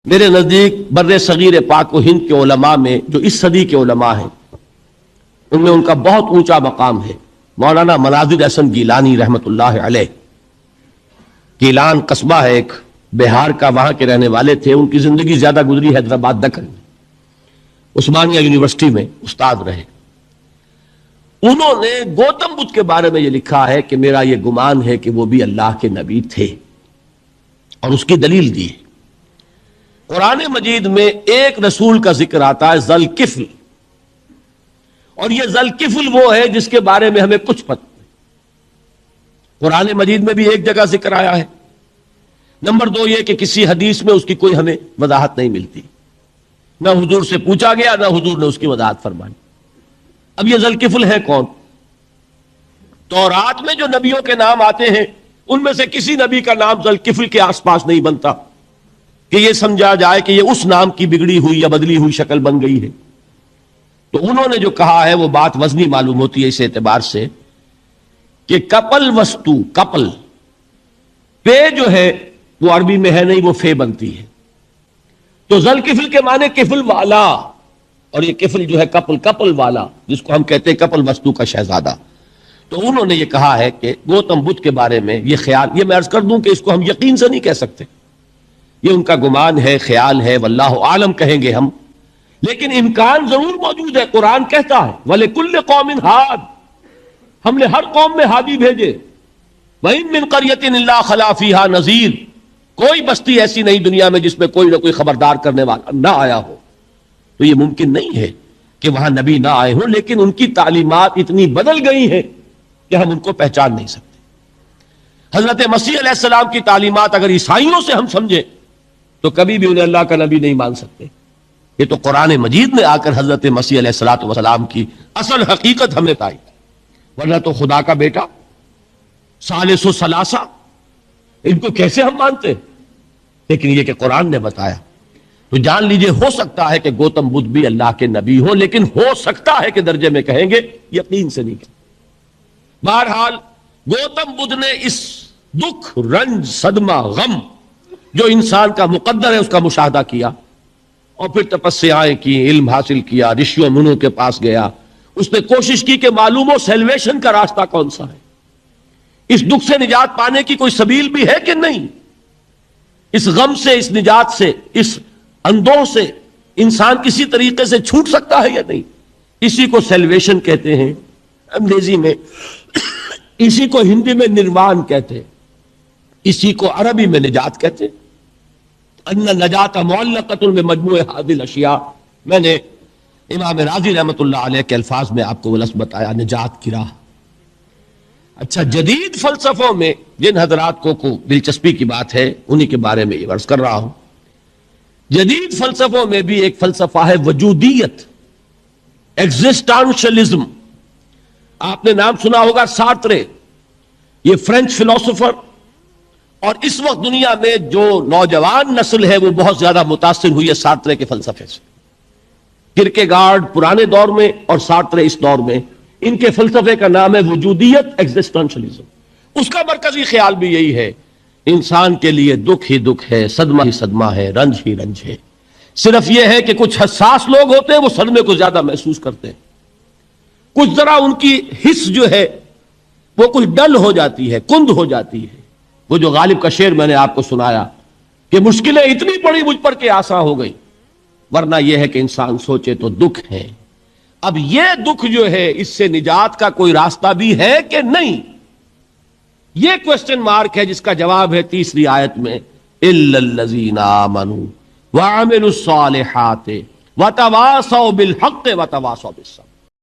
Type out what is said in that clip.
میرے نزدیک بر صغیر پاک و ہند کے علماء میں جو اس صدی کے علماء ہیں ان میں ان کا بہت اونچا مقام ہے مولانا مناظر احسن گیلانی رحمت اللہ علیہ۔ گیلان قصبہ ہے ایک بہار کا، وہاں کے رہنے والے تھے، ان کی زندگی زیادہ گزری حیدرآباد دکن میں، عثمانیہ یونیورسٹی میں استاد رہے۔ انہوں نے گوتم بدھ کے بارے میں یہ لکھا ہے کہ میرا یہ گمان ہے کہ وہ بھی اللہ کے نبی تھے، اور اس کی دلیل دی ہے۔ قرآن مجید میں ایک رسول کا ذکر آتا ہے ذوالکفل، اور یہ ذوالکفل وہ ہے جس کے بارے میں ہمیں کچھ پتہ نہیں۔ قرآن مجید میں بھی ایک جگہ ذکر آیا ہے۔ نمبر دو یہ کہ کسی حدیث میں اس کی کوئی ہمیں وضاحت نہیں ملتی، نہ حضور سے پوچھا گیا نہ حضور نے اس کی وضاحت فرمائی۔ اب یہ ذوالکفل ہے کون؟ تورات میں جو نبیوں کے نام آتے ہیں ان میں سے کسی نبی کا نام ذوالکفل کے آس پاس نہیں بنتا کہ یہ سمجھا جائے کہ یہ اس نام کی بگڑی ہوئی یا بدلی ہوئی شکل بن گئی ہے۔ تو انہوں نے جو کہا ہے وہ بات وزنی معلوم ہوتی ہے اس اعتبار سے کہ کپل وستو، کپل پے جو ہے وہ عربی میں ہے نہیں، وہ فے بنتی ہے۔ تو ذوالکفل کے معنی کفل والا، اور یہ کفل جو ہے کپل، کپل والا، جس کو ہم کہتے ہیں کپل وستو کا شہزادہ۔ تو انہوں نے یہ کہا ہے کہ گوتم بدھ کے بارے میں یہ خیال، یہ میں عرض کر دوں کہ اس کو ہم یقین سے نہیں کہہ سکتے، یہ ان کا گمان ہے، خیال ہے، واللہ عالم کہیں گے ہم، لیکن امکان ضرور موجود ہے۔ قرآن کہتا ہے وَلِكُلِّ قَوْمٍ ہاد، ہم نے ہر قوم میں ہادی بھیجے۔ وَإِن مِّن قَرْيَةٍ إِلَّا خَلَا فِيهَا نَذِيرٌ، کوئی بستی ایسی نہیں دنیا میں جس میں کوئی نہ کوئی خبردار کرنے والا نہ آیا ہو۔ تو یہ ممکن نہیں ہے کہ وہاں نبی نہ آئے ہوں، لیکن ان کی تعلیمات اتنی بدل گئی ہیں کہ ہم ان کو پہچان نہیں سکتے۔ حضرت مسیح علیہ السلام کی تعلیمات اگر عیسائیوں سے ہم سمجھیں تو کبھی بھی انہیں اللہ کا نبی نہیں مان سکتے۔ یہ تو قرآن مجید میں آ کر حضرت مسیح علیہ السلام کی اصل حقیقت ہمیں بتائی، ورنہ تو خدا کا بیٹا، ثالث و ثلاثہ، ان کو کیسے ہم مانتے؟ لیکن یہ کہ قرآن نے بتایا، تو جان لیجئے ہو سکتا ہے کہ گوتم بدھ بھی اللہ کے نبی ہو، لیکن ہو سکتا ہے کہ درجے میں کہیں گے، یقین سے نہیں کہیں۔ بہرحال گوتم بدھ نے اس دکھ، رنج، صدمہ، غم جو انسان کا مقدر ہے اس کا مشاہدہ کیا، اور پھر تپسیائیں کی، علم حاصل کیا، رشیوں منوں کے پاس گیا، اس نے کوشش کی کہ معلوم ہو سیلویشن کا راستہ کون سا ہے، اس دکھ سے نجات پانے کی کوئی سبیل بھی ہے کہ نہیں، اس غم سے، اس نجات سے، اس اندوہ سے انسان کسی طریقے سے چھوٹ سکتا ہے یا نہیں۔ اسی کو سیلویشن کہتے ہیں انگریزی میں، اسی کو ہندی میں نروان کہتے ہیں، اسی کو عربی میں نجات کہتے ہیں۔ ان النجات معلقۃ بمجموع هذه الاشیاء، میں نے امام راضی رحمت اللہ علیہ کے الفاظ میں آپ کو وہ لفظ بتایا، نجات کی راہ۔ اچھا، جدید فلسفوں میں جن حضرات کو دلچسپی کی بات ہے انہی کے بارے میں یہ عرض کر رہا ہوں۔ جدید فلسفوں میں بھی ایک فلسفہ ہے وجودیت، ایگزسٹانشلزم۔ آپ نے نام سنا ہوگا سارترے، یہ فرینچ فلسفر، اور اس وقت دنیا میں جو نوجوان نسل ہے وہ بہت زیادہ متاثر ہوئی ہے سارترے کے فلسفے سے۔ کرکیگارڈ پرانے دور میں اور سارترے اس دور میں، ان کے فلسفے کا نام ہے وجودیت، ایگزسٹانشلزم۔ اس کا مرکزی خیال بھی یہی ہے، انسان کے لیے دکھ ہی دکھ ہے، صدمہ ہی صدمہ ہے، رنج ہی رنج ہے۔ صرف یہ ہے کہ کچھ حساس لوگ ہوتے ہیں وہ صدمے کو زیادہ محسوس کرتے ہیں، کچھ ذرا ان کی حس جو ہے وہ کچھ ڈل ہو جاتی ہے، کند ہو جاتی ہے۔ وہ جو غالب کا شعر میں نے آپ کو سنایا کہ مشکلیں اتنی پڑی مجھ پر کہ آسان ہو گئی، ورنہ یہ ہے کہ انسان سوچے تو دکھ ہے۔ اب یہ دکھ جو ہے اس سے نجات کا کوئی راستہ بھی ہے کہ نہیں، یہ کوسچن مارک ہے، جس کا جواب ہے تیسری آیت میں اِلَّا الَّذِينَ آمَنُوا وَعَمِلُوا الصَّالِحَاتِ وَتَوَاصَوْا بِالْحَقِّ وَتَوَاصَوْا بِالصَّبْرِ۔